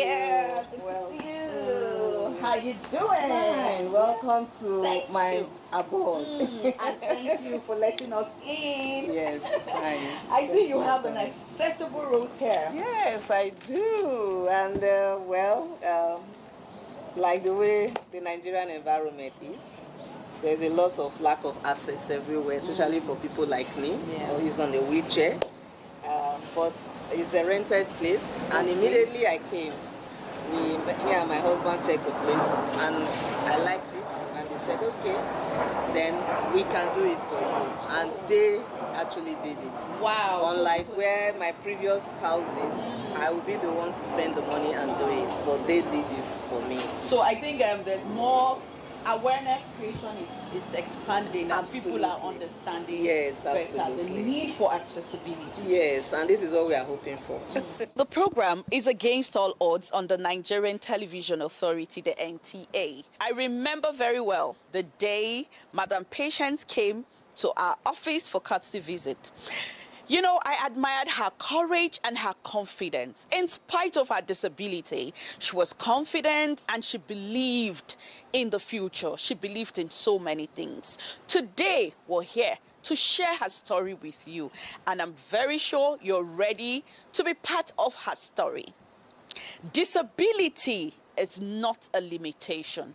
Yeah, good to see you. How you doing? Fine. Welcome to Thank my you. abode. And thank you for letting us in. Yes, fine. I see you have an accessible route here. Yes, I do. And like the way the Nigerian environment is, there's a lot of lack of access everywhere, especially for people like me, who is on a wheelchair. But it's a rented place, and immediately I came. Me and my husband checked the place, and I liked it, and they said, okay, then we can do it for you. And they actually did it. Wow. Unlike where my previous houses, I would be the one to spend the money and do it, but they did this for me. So I think there's more awareness creation is expanding, and people are understanding better the need for accessibility. Yes, and this is what we are hoping for. The program is against all odds on the Nigerian Television Authority, the NTA. I remember very well the day Madam Patience came to our office for courtesy visit. You know, I admired her courage and her confidence. In spite of her disability, she was confident and she believed in the future. She believed in so many things. Today, we're here to share her story with you, and I'm very sure you're ready to be part of her story. Disability is not a limitation.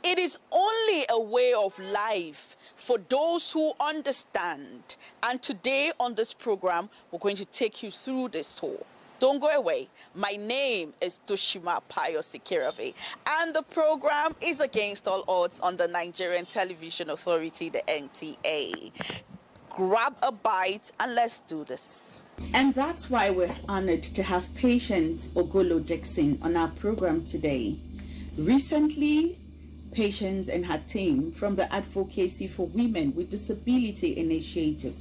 It is only a way of life for those who understand. And today on this program, we're going to take you through this tour. Don't go away. My name is Toshima Payo Sikirave, and the program is against all odds on the Nigerian Television Authority, the NTA. Grab a bite and let's do this. And that's why we're honored to have Patient Ogolo Dixon on our program today. Recently, Patience and her team from the Advocacy for Women with Disability Initiative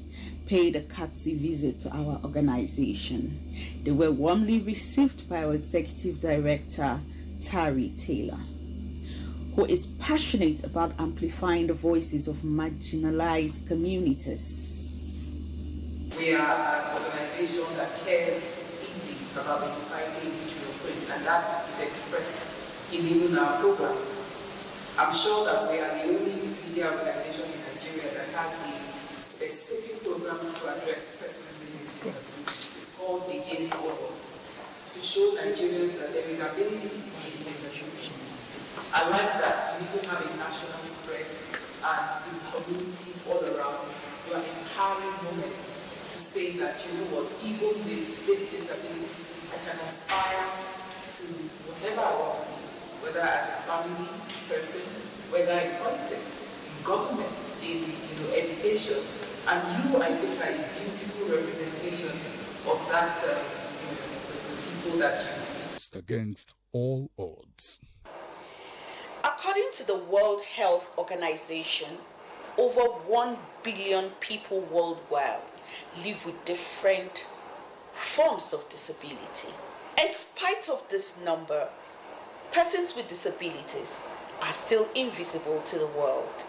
paid a courtesy visit to our organization. They were warmly received by our Executive Director, Tari Taylor, who is passionate about amplifying the voices of marginalized communities. We are an organization that cares deeply about the society in which we operate, and that is expressed in even our programs. I'm sure that we are the only media organization in Nigeria that has a specific program to address persons living with disabilities. It's called Against All Odds, to show Nigerians that there is ability in disability. I like that you even have a national spread, and in communities all around, you are empowering women to say that, you know what, even with this disability, I can aspire to whatever I want to be, whether as a family person, whether in politics, in government, in education. And you, I think, are a beautiful representation of that, the people that you see. Against all odds. According to the World Health Organization, over 1 billion people worldwide live with different forms of disability. In spite of this number, persons with disabilities are still invisible to the world.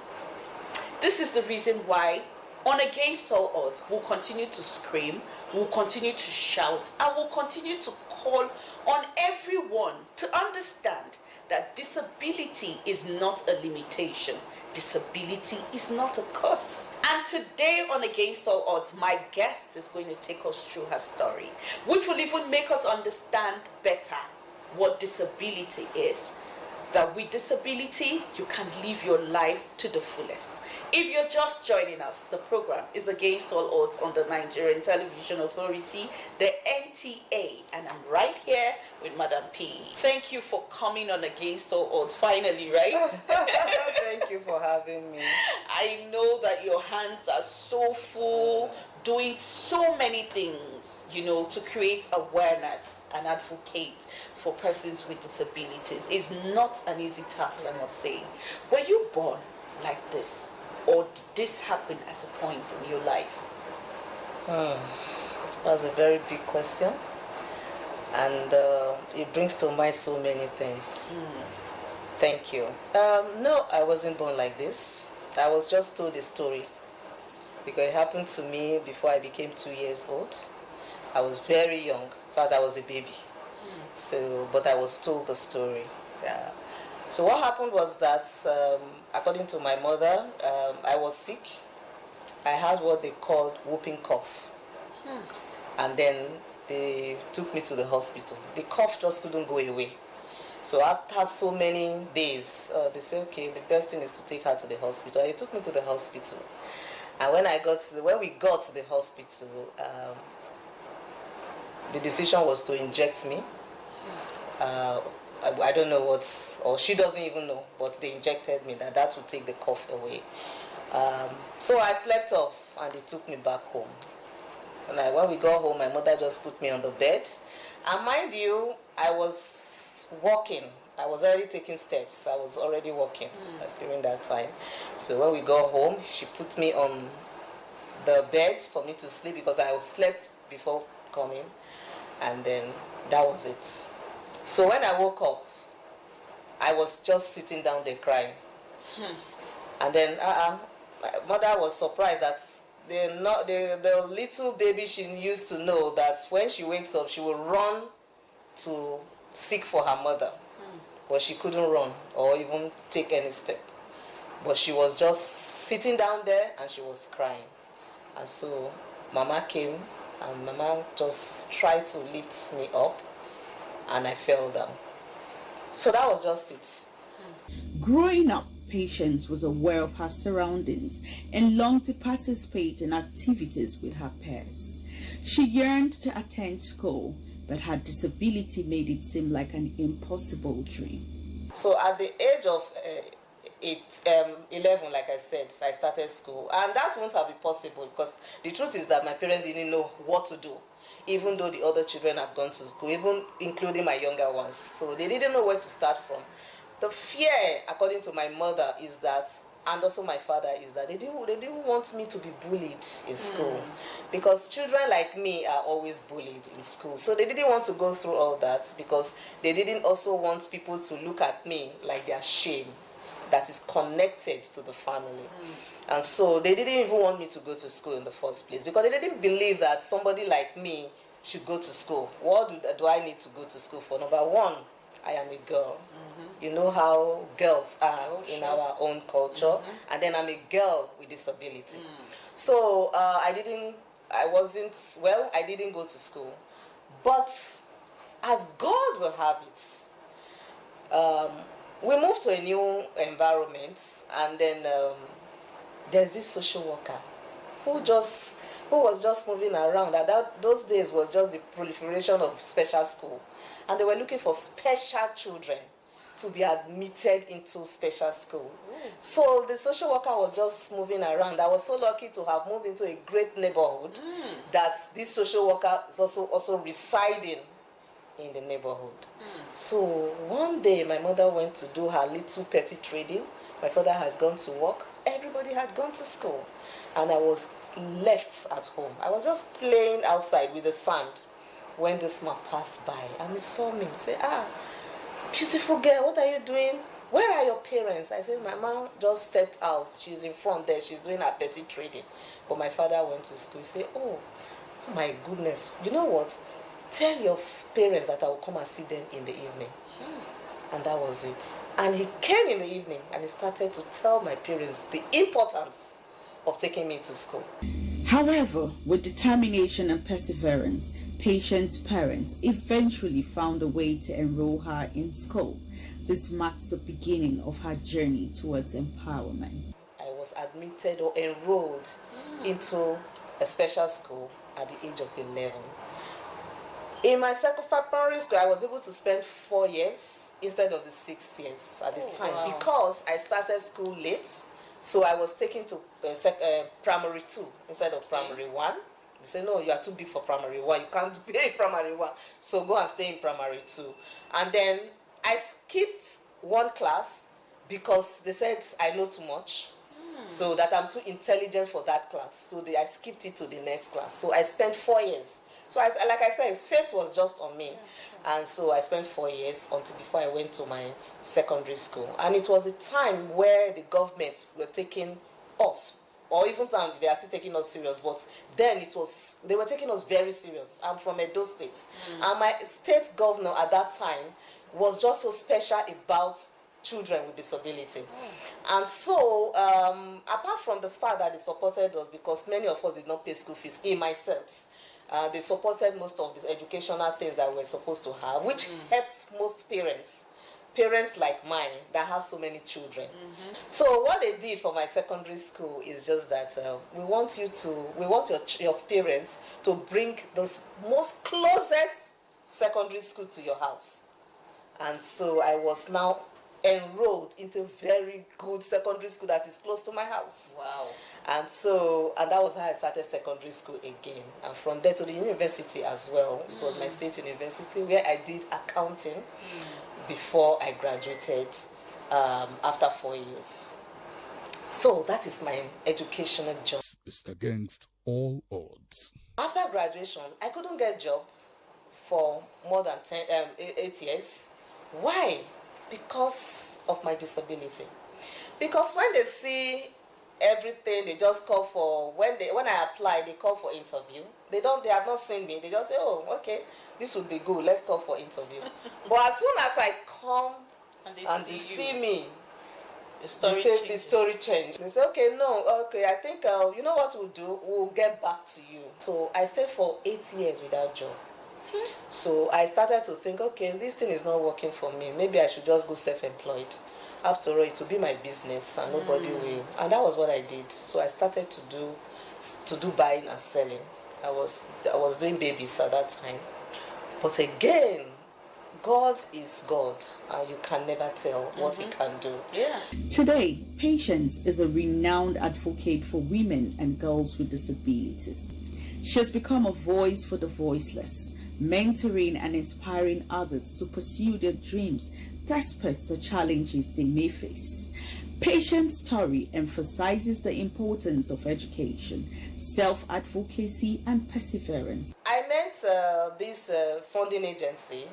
This is the reason why, on Against All Odds, we'll continue to scream, we'll continue to shout, and we'll continue to call on everyone to understand that disability is not a limitation. Disability is not a curse. And today on Against All Odds, my guest is going to take us through her story, which will even make us understand better what disability is. That with disability, you can live your life to the fullest. If you're just joining us, the program is Against All Odds on the Nigerian Television Authority, the NTA, and I'm right here with Madam P. Thank you for coming on Against All Odds, finally, right? Thank you for having me. I know that your hands are so full, doing so many things, to create awareness and advocate for persons with disabilities. Is not an easy task, I must say. Were you born like this, or did this happen at a point in your life? That's a very big question, and it brings to mind so many things. Thank you. No, I wasn't born like this. I was just told a story, because it happened to me before I became 2 years old. I was very young. In fact, I was a baby. So, but I was told the story. Yeah. So what happened was that, according to my mother, I was sick. I had what they called whooping cough. And then they took me to the hospital. The cough just couldn't go away. So after so many days, they said, okay, the best thing is to take her to the hospital. They took me to the hospital. And when we got to the hospital, the decision was to inject me. I don't know or she doesn't even know, but they injected me, that would take the cough away. So I slept off and they took me back home. And when we got home, my mother just put me on the bed. And mind you, I was walking. I was already taking steps. I was already walking during that time. So when we got home, she put me on the bed for me to sleep because I slept before coming. And then that was it. So when I woke up, I was just sitting down there crying. And then my mother was surprised that the little baby she used to know that when she wakes up, she will run to seek for her mother. But she couldn't run or even take any step. But she was just sitting down there and she was crying. And so Mama came and Mama just tried to lift me up and I fell down. So that was just it. Growing up, Patience was aware of her surroundings and longed to participate in activities with her peers. She yearned to attend school, but her disability made it seem like an impossible dream. So at the age of 11, like I said, I started school. And that won't have been possible because the truth is that my parents didn't know what to do, even though the other children had gone to school, even including my younger ones. So they didn't know where to start from. The fear, according to my mother, is that, and also my father, is that they didn't want me to be bullied in school. Because children like me are always bullied in school. So they didn't want to go through all that because they didn't also want people to look at me like their shame that is connected to the family. And so they didn't even want me to go to school in the first place because they didn't believe that somebody like me should go to school. What do I need to go to school for? Number one, I am a girl. You know how girls are in our own culture. And then I'm a girl with disability. So I didn't go to school. But as God will have it, we moved to a new environment, and then there's this social worker who was just moving around. Those days was just the proliferation of special school. And they were looking for special children to be admitted into special school. So the social worker was just moving around. I was so lucky to have moved into a great neighborhood that this social worker is also residing in the neighborhood. So one day my mother went to do her little petty trading. My father had gone to work. Everybody had gone to school. And I was left at home. I was just playing outside with the sand when this man passed by and he saw me. He said, beautiful girl, what are you doing? Where are your parents? I said, my mom just stepped out. She's in front there. She's doing her petty trading. But my father went to school. He said, oh my goodness, you know what? Tell your parents that I will come and see them in the evening. And that was it. And he came in the evening and he started to tell my parents the importance of taking me to school. However, with determination and perseverance, Patience's parents eventually found a way to enroll her in school. This marks the beginning of her journey towards empowerment. I was admitted or enrolled into a special school at the age of 11. In my second primary school, I was able to spend 4 years instead of the 6 years at the time because I started school late. So I was taken to primary 2 instead of primary 1. They said, no, you are too big for primary 1. You can't be in primary 1. So go and stay in primary 2. And then I skipped one class because they said I know too much. So that I'm too intelligent for that class. So I skipped it to the next class. So I spent 4 years. So like I said, fate was just on me. And so I spent 4 years before I went to my secondary school. And it was a time where the government were taking us or even now they are still taking us serious, but then they were taking us very serious. I'm from Edo State, and my state governor at that time was just so special about children with disability. And so, apart from the fact that they supported us, because many of us did not pay school fees, in myself, they supported most of these educational things that we were supposed to have, which helped most parents like mine that have so many children. So what they did for my secondary school is just that we want your parents to bring the most closest secondary school to your house. And so I was now enrolled into a very good secondary school that is close to my house. Wow. And that was how I started secondary school again. And from there to the university as well. It was my state university where I did accounting before I graduated after 4 years. So that is my educational job. It's against all odds. After graduation, I couldn't get a job for more than 8 years. Why? Because of my disability. Because when they see everything, they just call for, when I apply, they call for interview. They have not seen me. They just say, oh, okay, this would be good, let's call for interview. But as soon as I come and they see me, the story change. They say, okay, I think, you know what we'll do? We'll get back to you. So I stayed for 8 years without job. So I started to think, okay, this thing is not working for me. Maybe I should just go self-employed. After all, it will be my business and nobody will. And that was what I did. So I started to do buying and selling. I was doing babies at that time. But again, God is God, and you can never tell what He can do. Yeah. Today, Patience is a renowned advocate for women and girls with disabilities. She has become a voice for the voiceless, mentoring and inspiring others to pursue their dreams despite the challenges they may face. Patience's story emphasizes the importance of education, self-advocacy, and perseverance. I met this funding agency,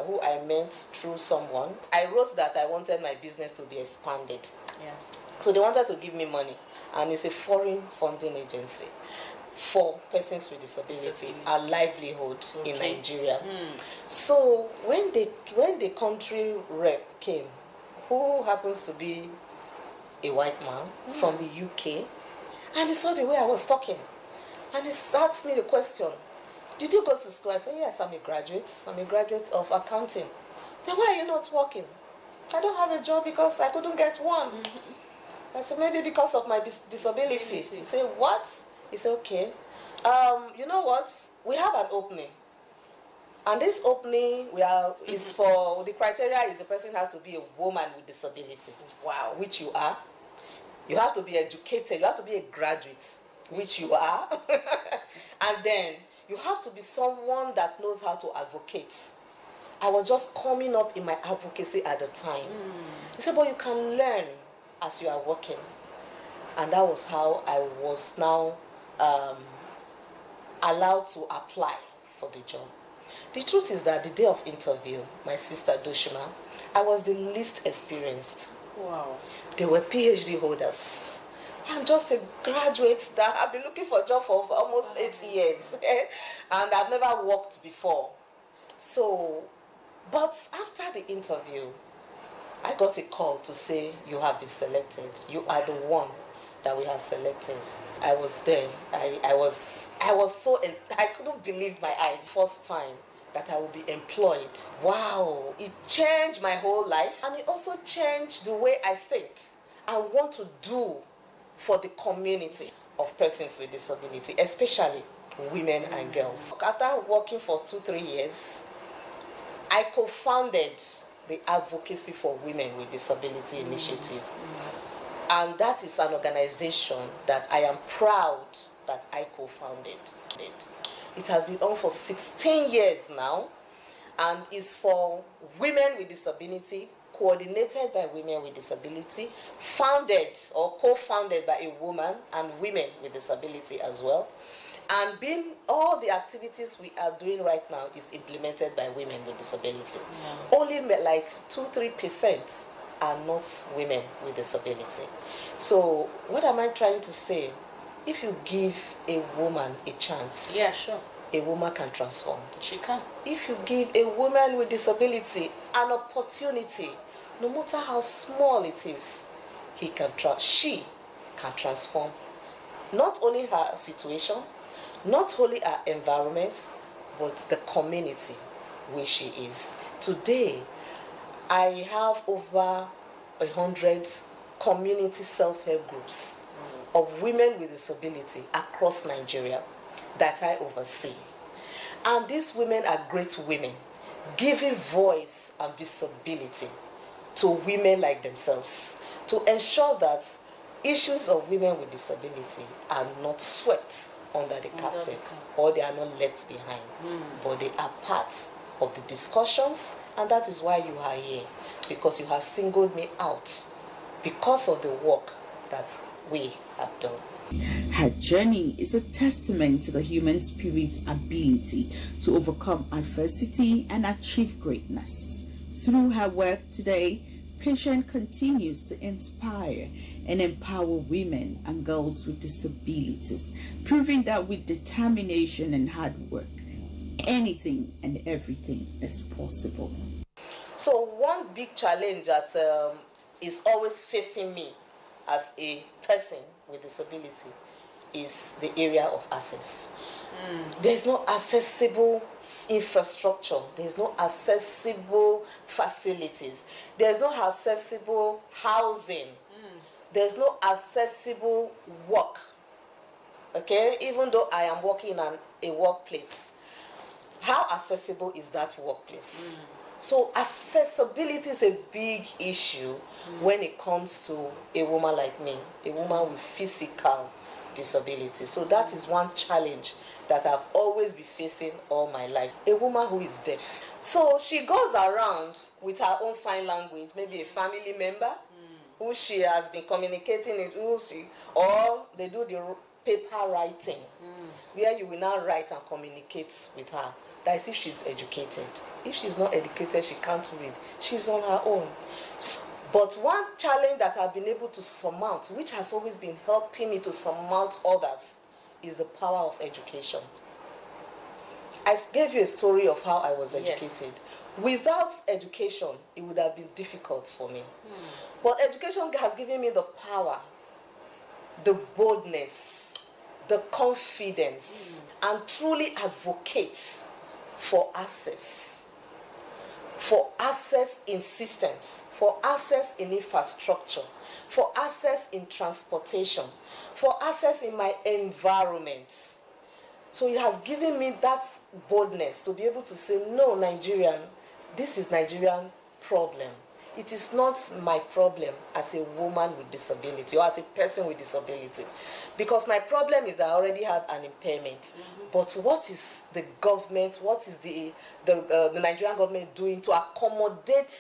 who I met through someone. I wrote that I wanted my business to be expanded. Yeah. So they wanted to give me money, and it's a foreign funding agency for persons with disability and livelihood in Nigeria. So when the country rep came, who happens to be a white man from the UK, and he saw the way I was talking, and he asked me the question, did you go to school? I said, yes, I'm a graduate of accounting. Then why are you not working? I don't have a job because I couldn't get one. I said, maybe because of my disability. He said, what? He said, okay, you know what? We have an opening. And this opening is for, the criteria is the person has to be a woman with disability. Wow. Which you are. You have to be educated. You have to be a graduate, which you are. And then you have to be someone that knows how to advocate. I was just coming up in my advocacy at the time. He said, but you can learn as you are working. And that was how I was now allowed to apply for the job. The truth is that the day of interview, my sister Doshima, I was the least experienced. Wow. They were PhD holders. I'm just a graduate that I've been looking for a job for almost 8 years. And I've never worked before. So, but after the interview, I got a call to say, you have been selected. You are the one that we have selected. I was there. I was so, I couldn't believe my eyes. First time that I will be employed. Wow, it changed my whole life, and it also changed the way I think. I want to do for the community of persons with disability, especially women and girls. After working for 2-3 years, I co-founded the Advocacy for Women with Disability Initiative. And that is an organization that I am proud that I co-founded. It has been on for 16 years now, and is for women with disability, coordinated by women with disability, founded or co-founded by a woman and women with disability as well. And all the activities we are doing right now is implemented by women with disability. Only like 2-3% are not women with disability. So what am I trying to say? If you give a woman a chance, Yeah, sure. a woman can transform. She can. If you give a woman with disability an opportunity, no matter how small it is, she can transform not only her situation, not only her environment, but the community where she is. Today, I have over 100 community self-help groups of women with disability across Nigeria that I oversee. And these women are great women, giving voice and visibility to women like themselves to ensure that issues of women with disability are not swept under the carpet or they are not left behind, but they are part of the discussions, and that is why you are here, because you have singled me out because of the work that we have done. Her journey is a testament to the human spirit's ability to overcome adversity and achieve greatness. Through her work today, Patient continues to inspire and empower women and girls with disabilities, proving that with determination and hard work, anything and everything is possible. So one big challenge that is always facing me as a person with disability is the area of access. There's no accessible infrastructure, there's no accessible facilities, there's no accessible housing, there's no accessible work. Okay, even though I am working in a workplace, how accessible is that workplace? So accessibility is a big issue when it comes to a woman like me, a woman with physical disability. So that is one challenge that I've always been facing all my life. A woman who is deaf. So she goes around with her own sign language, maybe a family member who she has been communicating with, or they do the paper writing, where you will now write and communicate with her. That is if she's educated. If she's not educated, she can't read. She's on her own. But one challenge that I've been able to surmount, which has always been helping me to surmount others, is the power of education. I gave you a story of how I was educated. Yes. Without education, it would have been difficult for me. But education has given me the power, the boldness, the confidence, and truly advocate for access in systems, for access in infrastructure, for access in transportation, for access in my environment. So it has given me that boldness to be able to say, no, Nigerian, this is Nigerian problem. It is not my problem as a woman with disability or as a person with disability. Because my problem is that I already have an impairment. But what is the government, what is the Nigerian government doing to accommodate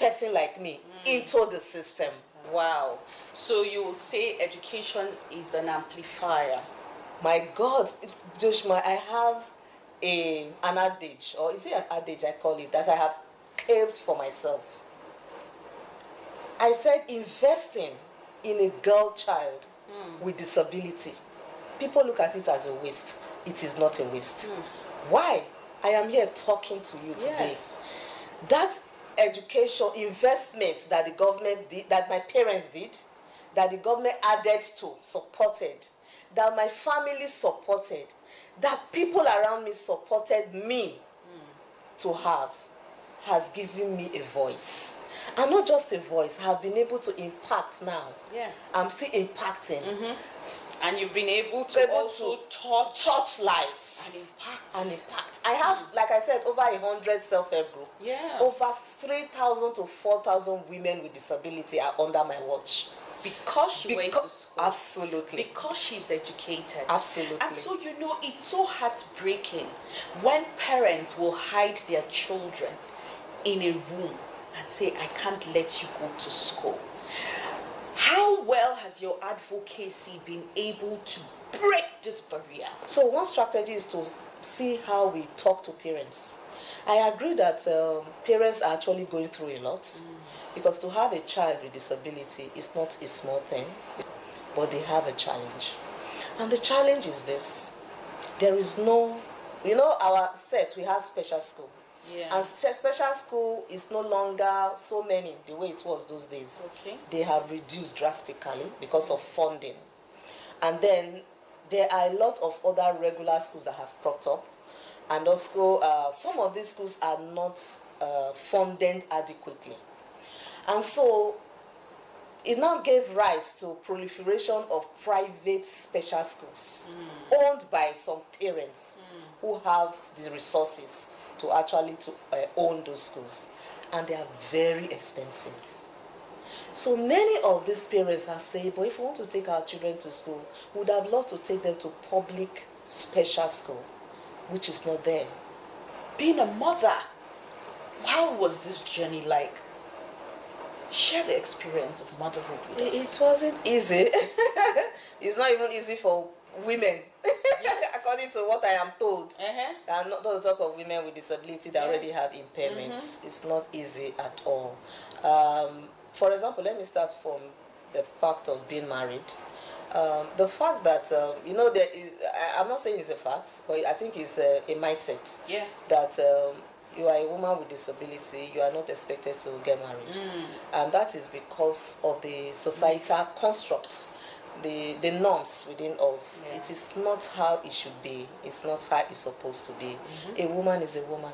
person like me into the system? Wow. So you will say education is an amplifier. My God, Joshua, I have an adage, or is it an adage I call it, that I have carved for myself. I said investing in a girl child with disability, people look at it as a waste. It is not a waste. Why? I am here talking to you today. Yes. That education investment that the government did, that my parents did, that the government added to, supported, that my family supported, that people around me supported me to have, has given me a voice. And not just a voice, I have been able to impact now. Yeah. I'm still impacting. And you've been able to also touch lives. And impact. I have, like I said, over 100 self-help groups. Yeah. Over 3,000 to 4,000 women with disability are under my watch. Because she went to school. Absolutely. Because she's educated. Absolutely. And so, you know, it's so heartbreaking when parents will hide their children in a room and say, I can't let you go to school. How well has your advocacy been able to break this barrier? So one strategy is to see how we talk to parents. I agree that parents are actually going through a lot. Because to have a child with disability is not a small thing, but they have a challenge. And the challenge is this. There is no, our set, we have special school. Yeah. And special school is no longer so many the way it was those days. Okay. They have reduced drastically because of funding. And then there are a lot of other regular schools that have cropped up. And also, some of these schools are not funded adequately. And so, it now gave rise to proliferation of private special schools owned by some parents who have the resources to actually own those schools. And they are very expensive. So many of these parents are saying, but if we want to take our children to school, we would have loved to take them to public special school, which is not there. Being a mother, how was this journey like? Share the experience of motherhood with us. It wasn't easy. It's not even easy for women. Yes. According to what I am told. Uh-huh. Not to talk of women with disability that already have impairments. It's not easy at all. For example, let me start from the fact of being married. The fact that, there is, I'm not saying it's a fact, but I think it's a mindset. Yeah. That you are a woman with disability, you are not expected to get married. And that is because of the societal construct, the norms within us. Yeah. It is not how it should be. It's not how it's supposed to be. A woman is a woman.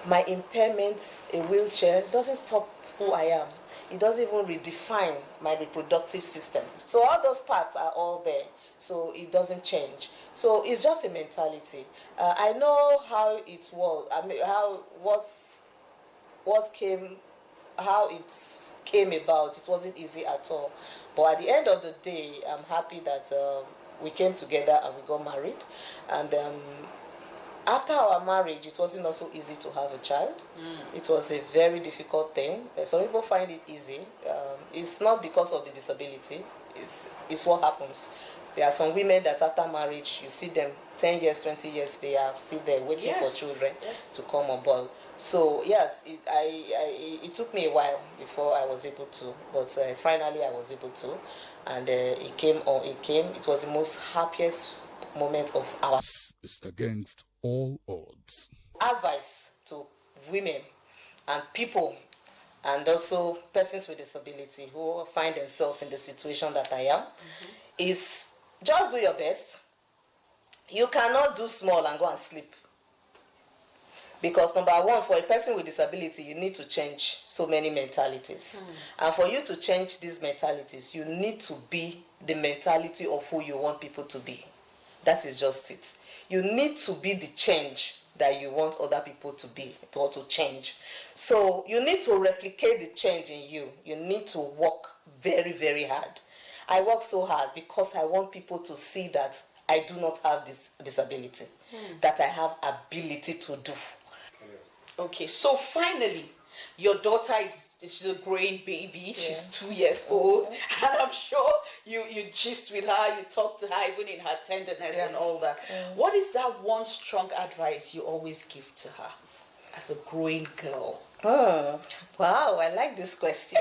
My impairments, a wheelchair, doesn't stop who I am. It doesn't even redefine my reproductive system. So all those parts are all there. So it doesn't change. So it's just a mentality. I know how it was. I mean, how it came about. It wasn't easy at all. But at the end of the day, I'm happy that we came together and we got married. And after our marriage, it wasn't also easy to have a child. It was a very difficult thing. Some people find it easy. It's not because of the disability. It's what happens. There are some women that after marriage, you see them 10 years, 20 years, they are still there waiting for children to come on board. So yes, it took me a while before I was able to, but finally I was able to, and it came. It was the most happiest moment of our. This is against all odds. Advice to women and people, and also persons with disability who find themselves in the situation that I am, is just do your best. You cannot do small and go and sleep. Because number one, for a person with disability, you need to change so many mentalities. And for you to change these mentalities, you need to be the mentality of who you want people to be. That is just it. You need to be the change that you want other people to be, or to change. So you need to replicate the change in you. You need to work very, very hard. I work so hard because I want people to see that I do not have this disability, that I have ability to do. Okay, so finally, your daughter she's a growing baby. She's 2 years old, and I'm sure you gist with her, you talk to her even in her tenderness and all that. What is that one strong advice you always give to her as a growing girl? Oh, wow, I like this question.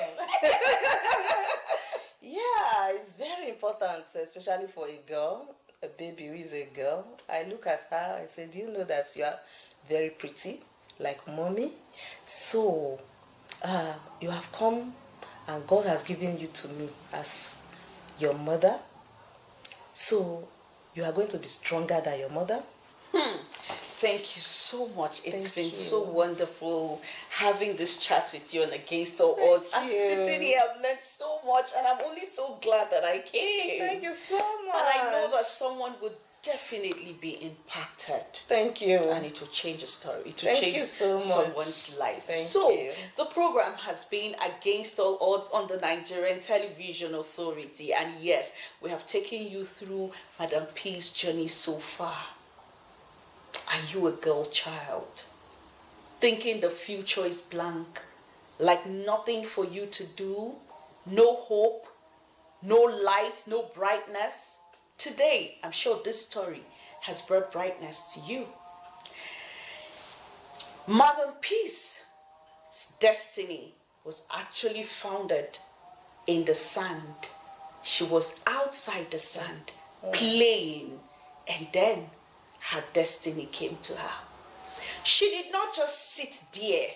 Yeah, it's very important, especially for a girl, a baby who is a girl. I look at her, I say, do you know that you are very pretty, like mommy? So, you have come and God has given you to me as your mother. So, you are going to be stronger than your mother. Thank you so much. It's been you. so wonderful having this chat with you on Against All Odds. I'm sitting here, I've learned so much, and I'm only so glad that I came. Thank you so much. And I know that someone would definitely be impacted. Thank you. And it will change a story. It will Thank change you so much. someone's life. Thank so, you. the program has been Against All Odds on the Nigerian Television Authority. And yes, we have taken you through Madam P's journey so far. Are you a girl child? Thinking the future is blank, like nothing for you to do, no hope, no light, no brightness? Today, I'm sure this story has brought brightness to you. Madam Peace's destiny was actually founded in the sand. She was outside the sand playing, and then her destiny came to her. She did not just sit there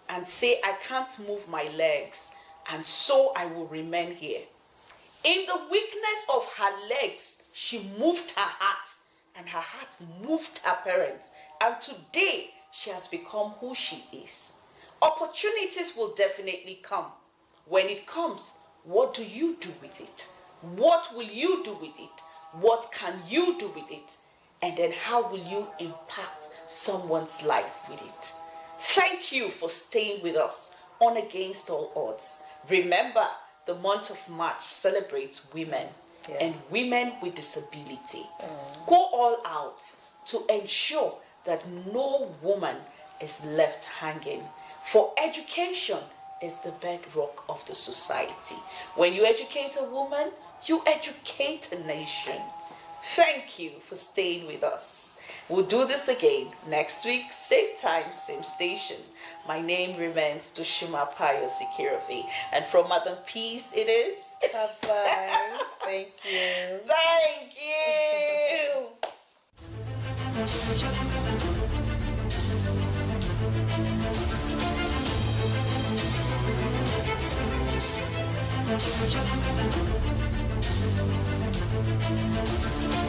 and say, I can't move my legs, and so I will remain here. In the weakness of her legs, she moved her heart, and her heart moved her parents. And today, she has become who she is. Opportunities will definitely come. When it comes, what do you do with it? What will you do with it? What can you do with it? And then how will you impact someone's life with it? Thank you for staying with us on Against All Odds. Remember, the month of March celebrates women and women with disability. Go all out to ensure that no woman is left hanging. For education is the bedrock of the society. When you educate a woman, you educate a nation. Thank you for staying with us. We'll do this again next week, same time, same station. My name remains Tushima Payo Sikirofi. And from Madam Peace, it is... Bye-bye. Thank you. Thank you. Thank you.